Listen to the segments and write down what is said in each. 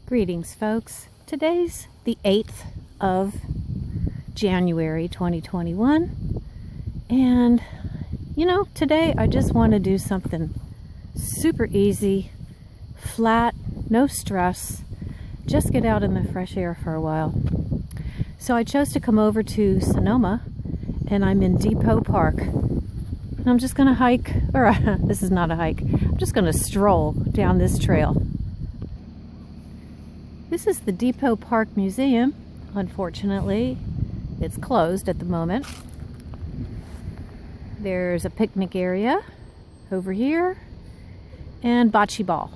Greetings, folks. Today's the 8th of January 2021, and today I just want to do something super easy, flat, no stress, just get out in the fresh air for a while. So I chose to come over to Sonoma, and I'm in Depot Park. And I'm just going to hike, or this is not a hike, I'm just going to stroll down this trail. This is the Depot Park Museum. Unfortunately, it's closed at the moment. There's a picnic area over here and bocce ball.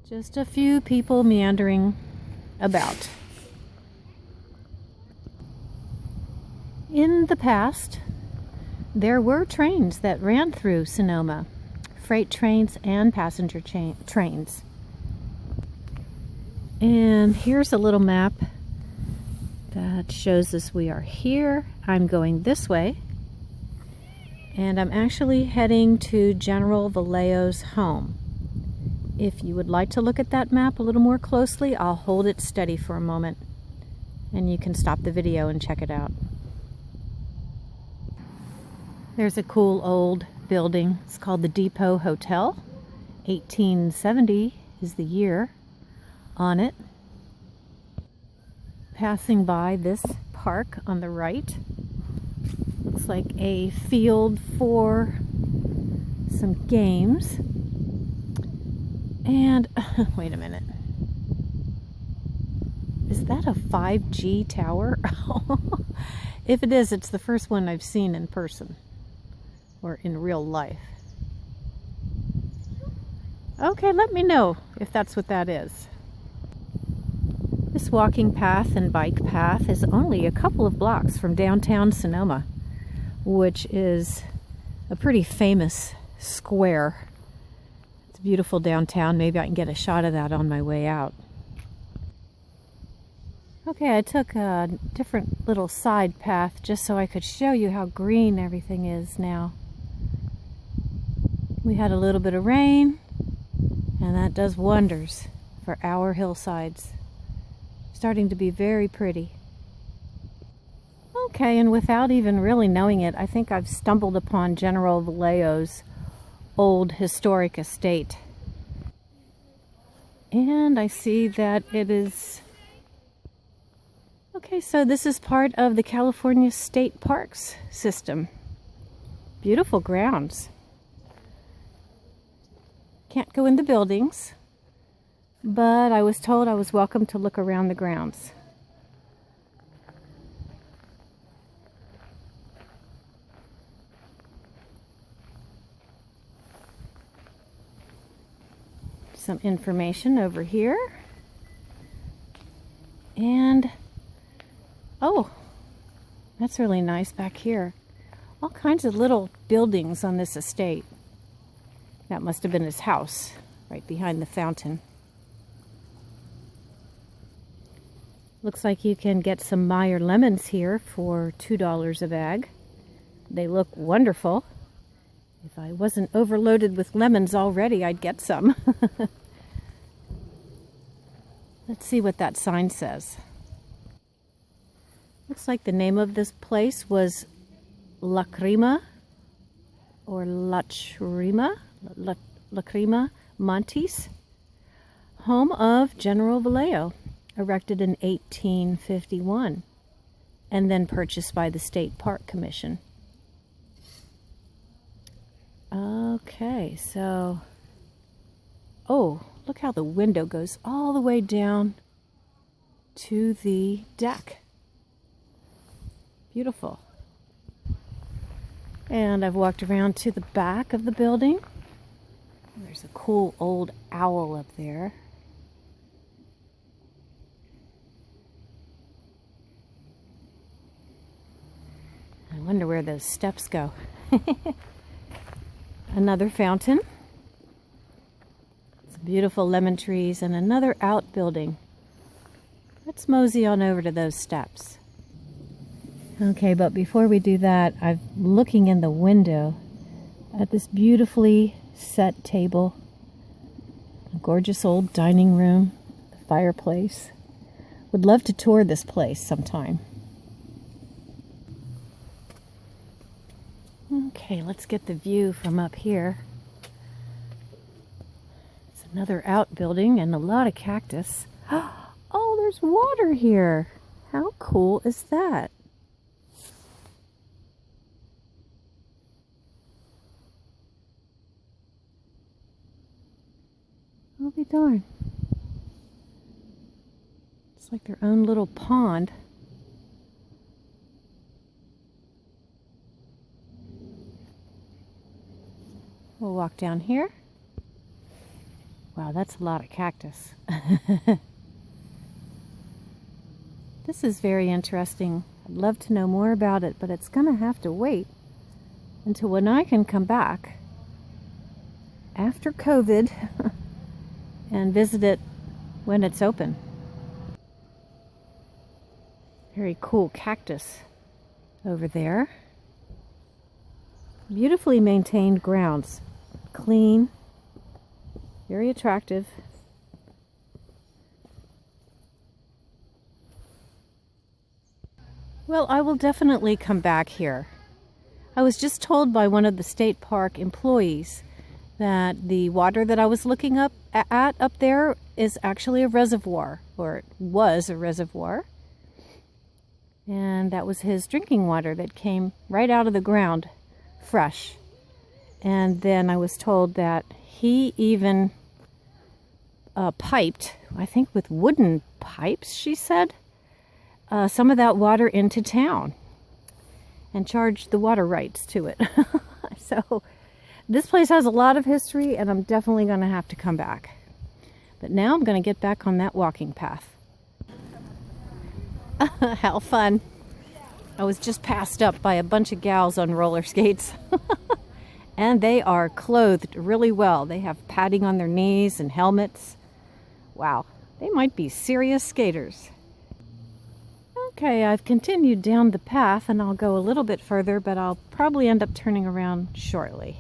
Just a few people meandering about. In the past, there were trains that ran through Sonoma, freight trains and passenger trains. And here's a little map that shows us we are here. I'm going this way, and I'm actually heading to General Vallejo's home. If you would like to look at that map a little more closely, I'll hold it steady for a moment, and you can stop the video and check it out. There's a cool old building. It's called the Depot Hotel. 1870 is the year on it. Passing by this park on the right, looks like a field for some games. And wait a minute, is that a 5G tower? If it is, it's the first one I've seen in person or in real life. Okay, let me know if that's what that is. This walking path and bike path is only a couple of blocks from downtown Sonoma, which is a pretty famous square. It's beautiful downtown. Maybe I can get a shot of that on my way out. Okay, I took a different little side path just so I could show you how green everything is now. We had a little bit of rain, and that does wonders for our hillsides. Starting to be very pretty. Okay, and without even really knowing it, I think I've stumbled upon General Vallejo's old historic estate. And I see that it is... Okay, so this is part of the California State Parks system. Beautiful grounds. Can't go in the buildings, but I was told I was welcome to look around the grounds. Some information over here. And, oh, that's really nice back here. All kinds of little buildings on this estate. That must have been his house, right behind the fountain. Looks like you can get some Meyer lemons here for $2 a bag. They look wonderful. If I wasn't overloaded with lemons already, I'd get some. Let's see what that sign says. Looks like the name of this place was Lachryma or Lachryma Montis, home of General Vallejo, erected in 1851, and then purchased by the State Park Commission. Okay, so, oh, look how the window goes all the way down to the deck. Beautiful. And I've walked around to the back of the building. There's a cool old owl up there. I wonder where those steps go. Another fountain. Some beautiful lemon trees and another outbuilding. Let's mosey on over to those steps. Okay, but before we do that, I'm looking in the window at this beautifully set table A gorgeous old dining room, fireplace. Would love to tour this place sometime. Okay, let's get the view from up here. It's another outbuilding and a lot of cactus. Oh, there's water here. How cool is that? I'll be darned. It's like their own little pond. We'll walk down here. Wow, that's a lot of cactus. This is very interesting. I'd love to know more about it, but it's gonna have to wait until when I can come back after COVID and visit it when it's open. Very cool cactus over there. Beautifully maintained grounds. Clean, very attractive. Well, I will definitely come back here. I was just told by one of the state park employees that the water that I was looking up there is actually a reservoir, or it was a reservoir. And that was his drinking water that came right out of the ground, fresh. And then I was told that he even piped, I think with wooden pipes, she said, some of that water into town and charged the water rights to it. So this place has a lot of history, and I'm definitely going to have to come back. But now I'm going to get back on that walking path. How fun. I was just passed up by a bunch of gals on roller skates. And they are clothed really well. They have padding on their knees and helmets. Wow, they might be serious skaters. Okay, I've continued down the path, and I'll go a little bit further, but I'll probably end up turning around shortly.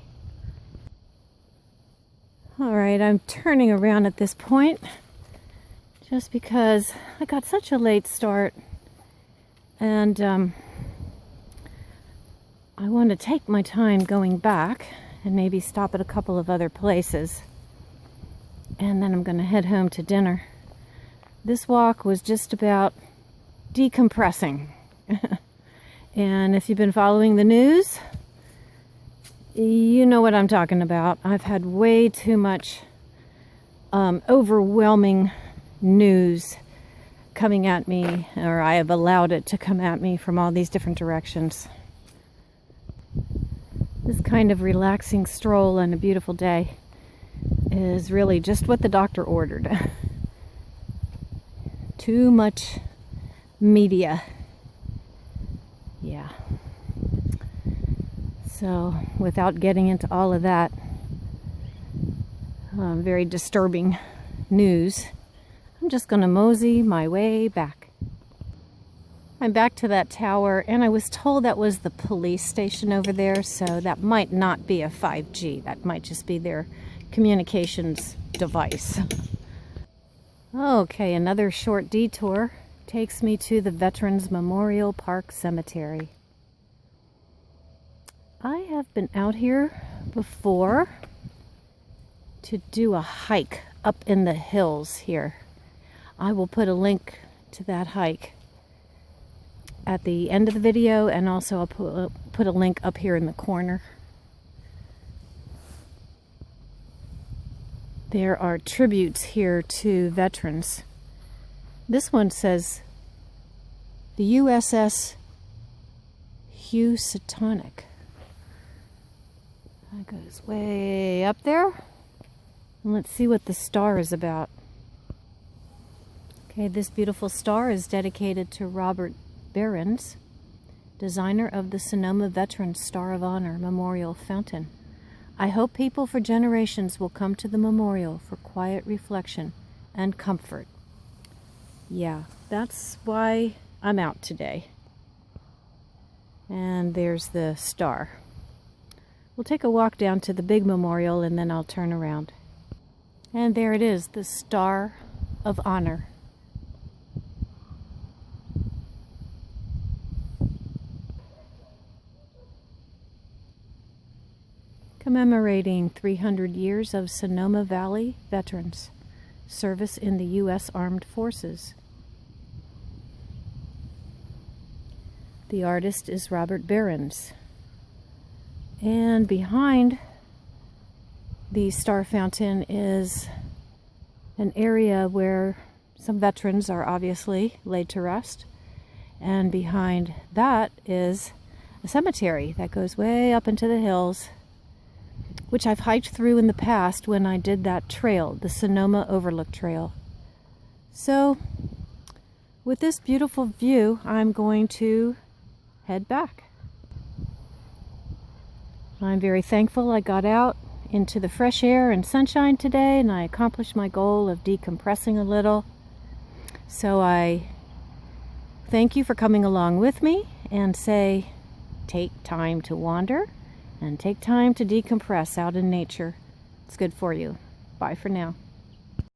All right, I'm turning around at this point just because I got such a late start, and I want to take my time going back and maybe stop at a couple of other places. And then I'm going to head home to dinner. This walk was just about decompressing. And if you've been following the news, you know what I'm talking about. I've had way too much overwhelming news coming at me, or I have allowed it to come at me from all these different directions. This kind of relaxing stroll on a beautiful day is really just what the doctor ordered. Too much media. Yeah. So, without getting into all of that very disturbing news, I'm just going to mosey my way back. I'm back to that tower, and I was told that was the police station over there, so that might not be a 5G. That might just be their communications device. Okay, another short detour takes me to the Veterans Memorial Park Cemetery. I have been out here before to do a hike up in the hills here. I will put a link to that hike at the end of the video, and also I'll put a link up here in the corner. There are tributes here to veterans. This one says the USS Housatonic. That goes way up there. And let's see what the star is about. Okay, this beautiful star is dedicated to Robert Behrens, designer of the Sonoma Veterans Star of Honor Memorial Fountain. I hope people for generations will come to the memorial for quiet reflection and comfort. Yeah, that's why I'm out today. And there's the star. We'll take a walk down to the big memorial, and then I'll turn around. And there it is, the Star of Honor. Commemorating 300 years of Sonoma Valley veterans' service in the U.S. Armed Forces. The artist is Robert Behrens. And behind the star fountain is an area where some veterans are obviously laid to rest. And behind that is a cemetery that goes way up into the hills, which I've hiked through in the past when I did that trail, the Sonoma Overlook Trail. So, with this beautiful view, I'm going to head back. I'm very thankful I got out into the fresh air and sunshine today, and I accomplished my goal of decompressing a little. So I thank you for coming along with me, and say, take time to wander and take time to decompress out in nature. It's good for you. Bye for now.